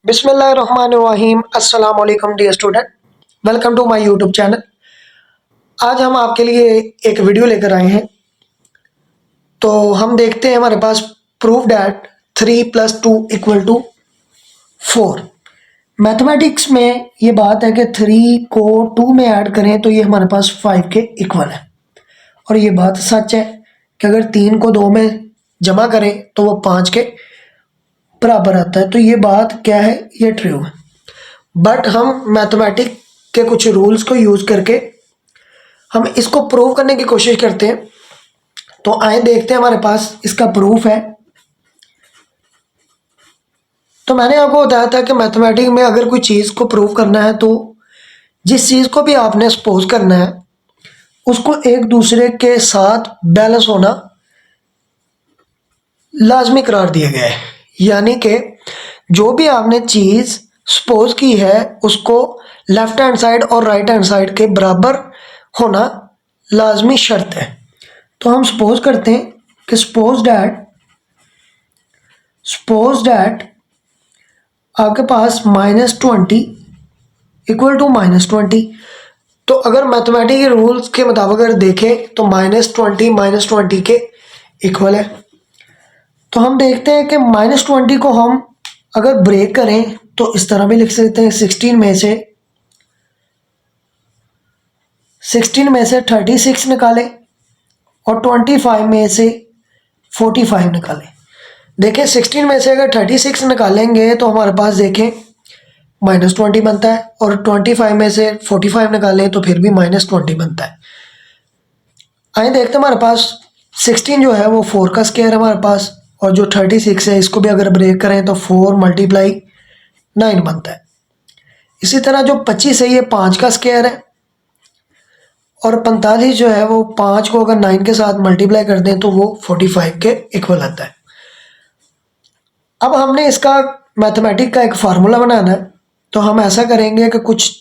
बिस्मिल्लाहिर्रहमानिर्रहीम। अस्सलाम वालेकुम dear student, welcome to my YouTube channel. आज हम आपके लिए एक वीडियो लेकर आए हैं। तो हम देखते हैं हमारे पास प्रूव डैट 3 + 2 = 4। मैथमेटिक्स में ये बात है कि 3 को 2 में ऐड करें तो ये हमारे पास 5 के इक्वल है। और ये बात सच है कि अगर 3 को 2 में जमा करें तो वो 5 के बराबर आता है। तो ये बात क्या है, ये ट्रू है। बट हम मैथमेटिक्स के कुछ रूल्स को यूज़ करके हम इसको प्रूव करने की कोशिश करते हैं। तो आए देखते हैं हमारे पास इसका प्रूफ है। तो मैंने आपको बताया था कि मैथमेटिक्स में अगर कोई चीज़ को प्रूव करना है तो जिस चीज़ को भी आपने सपोज करना है उसको एक दूसरे के साथ बैलेंस होना लाजमी करार दिया गया है। यानी कि जो भी आपने चीज़ सपोज की है उसको लेफ्ट हैंड साइड और राइट हैंड साइड के बराबर होना लाजमी शर्त है। तो हम सपोज करते हैं कि सपोज डैट आपके पास -20 = -20। तो अगर मैथमेटिक्स के रूल्स के मुताबिक अगर देखें तो -20 -20 के इक्वल है। तो हम देखते हैं कि -20 को हम अगर ब्रेक करें तो इस तरह भी लिख सकते हैं। 16 में से 36 निकालें और 25 में से 45 निकालें। देखें 16 में से अगर 36 निकालेंगे तो हमारे पास देखें -20 बनता है, और 25 में से 45 निकालें तो फिर भी -20 बनता है। आइए देखते हैं हमारे पास 16 जो है वो 4 का स्क्वायर है हमारे पास, और जो 36 है इसको भी अगर ब्रेक करें तो 4 × 9 बनता है। इसी तरह जो 25 है ये 5 का स्क्वायर है, और 45 जो है वो 5 को अगर 9 के साथ मल्टीप्लाई कर दें तो वो 45 के इक्वल आता है। अब हमने इसका मैथमेटिक्स का एक फार्मूला बनाना है। तो हम ऐसा करेंगे कि कुछ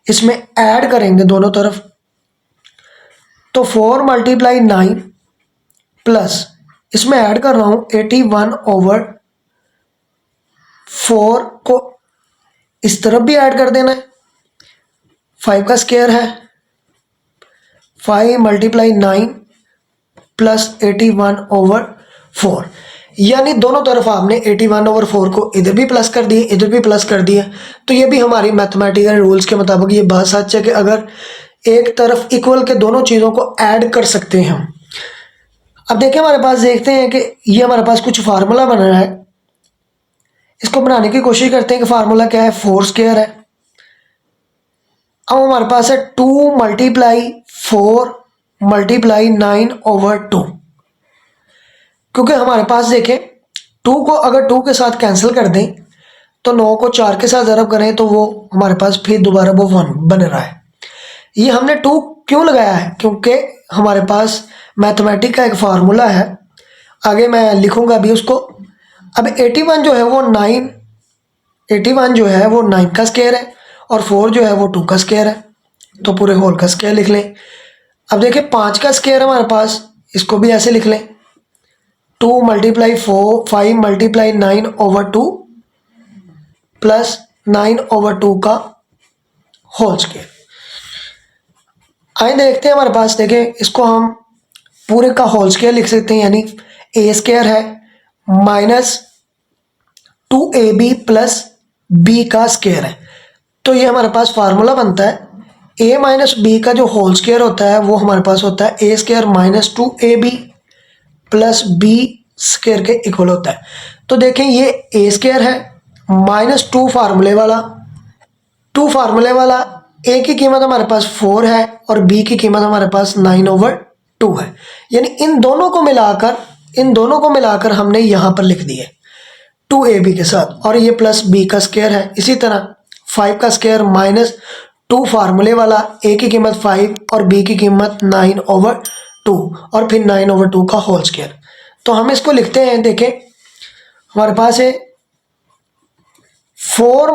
इसमें ऐड करेंगे दोनों तरफ। तो 4 × 9 प्लस इसमें ऐड कर रहा हूँ 81/4 को इस तरफ भी ऐड कर देना है। 5 का स्क्वायर है, 5 × 9 प्लस 81/4, यानी दोनों तरफ आपने 81/4 को इधर भी प्लस कर दिए, इधर भी प्लस कर दिए। तो ये भी हमारी मैथमेटिकल रूल्स के मुताबिक ये बात सच है कि अगर एक तरफ इक्वल के दोनों चीज़ों को ऐड कर सकते हैं हम। अब देखिए हमारे पास देखते हैं कि ये हमारे पास कुछ फार्मूला बन रहा है। इसको बनाने की कोशिश करते हैं कि फार्मूला क्या है। 4 स्क्वायर है। अब हमारे पास है 2 × 4 × 9/2, क्योंकि हमारे पास देखें 2 को अगर 2 के साथ कैंसिल कर दें तो 9 को 4 के साथ ज़रब करें तो वो हमारे पास फिर दोबारा वो 1 बन रहा है। ये हमने 2 क्यों लगाया है, क्योंकि हमारे पास मैथमेटिक्स का एक फार्मूला है, आगे मैं लिखूंगा अभी उसको। अब 81 जो है वो 9 का स्क्वायर है, और 4 जो है वो 2 का स्क्वायर है। तो पूरे होल का स्क्वायर लिख लें। अब देखिए 5 का स्क्वायर है हमारे पास, इसको भी ऐसे लिख लें। 2 × 5 × 9/2 प्लस 9/2 का होल स्क्वायर। आइए देखते हैं हमारे पास, देखें इसको हम पूरे का होल स्क्वायर लिख सकते हैं, यानी a स्क्वायर है -2ab प्लस b का स्क्वायर है। तो ये हमारे पास फार्मूला बनता है a - b का जो होल स्क्वायर होता है वो हमारे पास होता है a square -2ab plus b square के इक्वल होता है। तो देखें ये a स्क्वायर है -2 फार्मूले वाला, 2 फार्मूले वाला, a की कीमत हमारे पास 4 है और b की कीमत हमारे पास 9/2 है। यानी इन दोनों को मिलाकर हमने यहाँ पर लिख दिए 2ab के साथ, और ये प्लस b का स्क्वायर है। इसी तरह 5 का स्क्वायर -2 फार्मूले वाला, a की कीमत 5 और b की कीमत 9/2, और फिर 9/2 का होल स्क्वायर। तो हम इसको लिखते हैं, देखें हमारे पास है 4 -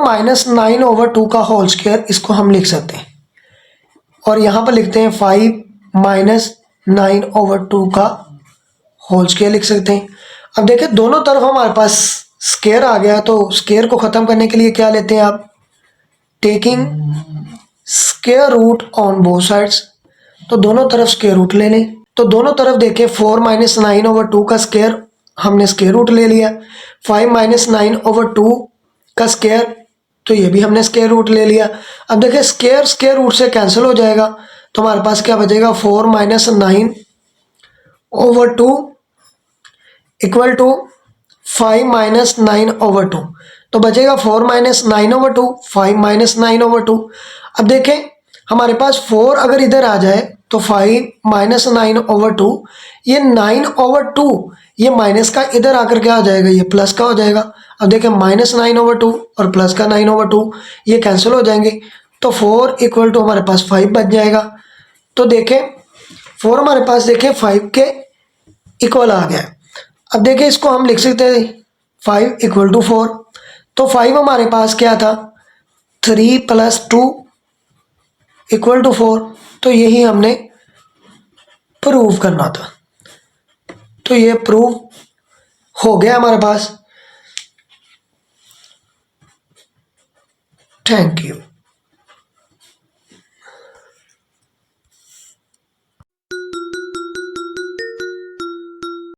9/2 का होल स्क्वायर, इसको हम लिख सकते हैं। और यहाँ पर लिखते हैं 5 - 9/2 का होल स्क्वायर लिख सकते हैं। अब देखें दोनों तरफ हमारे पास स्केयर आ गया, तो स्केयर को ख़त्म करने के लिए क्या लेते हैं आप, taking square root on both sides, तो दोनों तरफ स्केयर रूट ले लें। तो दोनों तरफ देखें 4 माइनस 9/2 का स्केयर हमने स्केयर रूट ले लिया, 5 माइनस 9/2 का स्केयर, तो ये भी हमने स्केयर रूट ले लिया। अब देखिए स्केयर स्केयर रूट से कैंसिल हो जाएगा, तो हमारे पास क्या बचेगा, 4 माइनस 9/2 इक्वल टू 5 माइनस 9/2, तो बचेगा 4 माइनस 9/2, 5 माइनस 9/2। अब देखें हमारे पास 4 अगर इधर आ जाए तो 5 माइनस 9/2, ये 9/2 ये माइनस का इधर आकर क्या हो जाएगा, ये प्लस का हो जाएगा। अब देखें माइनस 9/2 और प्लस का 9/2 ये कैंसिल हो जाएंगे, तो 4 इक्वल टू हमारे पास 5 बच जाएगा। तो देखें 4 हमारे पास देखें 5 के इक्वल आ गया। अब देखिए इसको हम लिख सकते हैं 5 इक्वल टू 4, तो 5 हमारे पास क्या था, 3 प्लस 2 इक्वल टू 4, तो यही हमने प्रूव करना था। तो ये प्रूव हो गया हमारे पास। Thank you.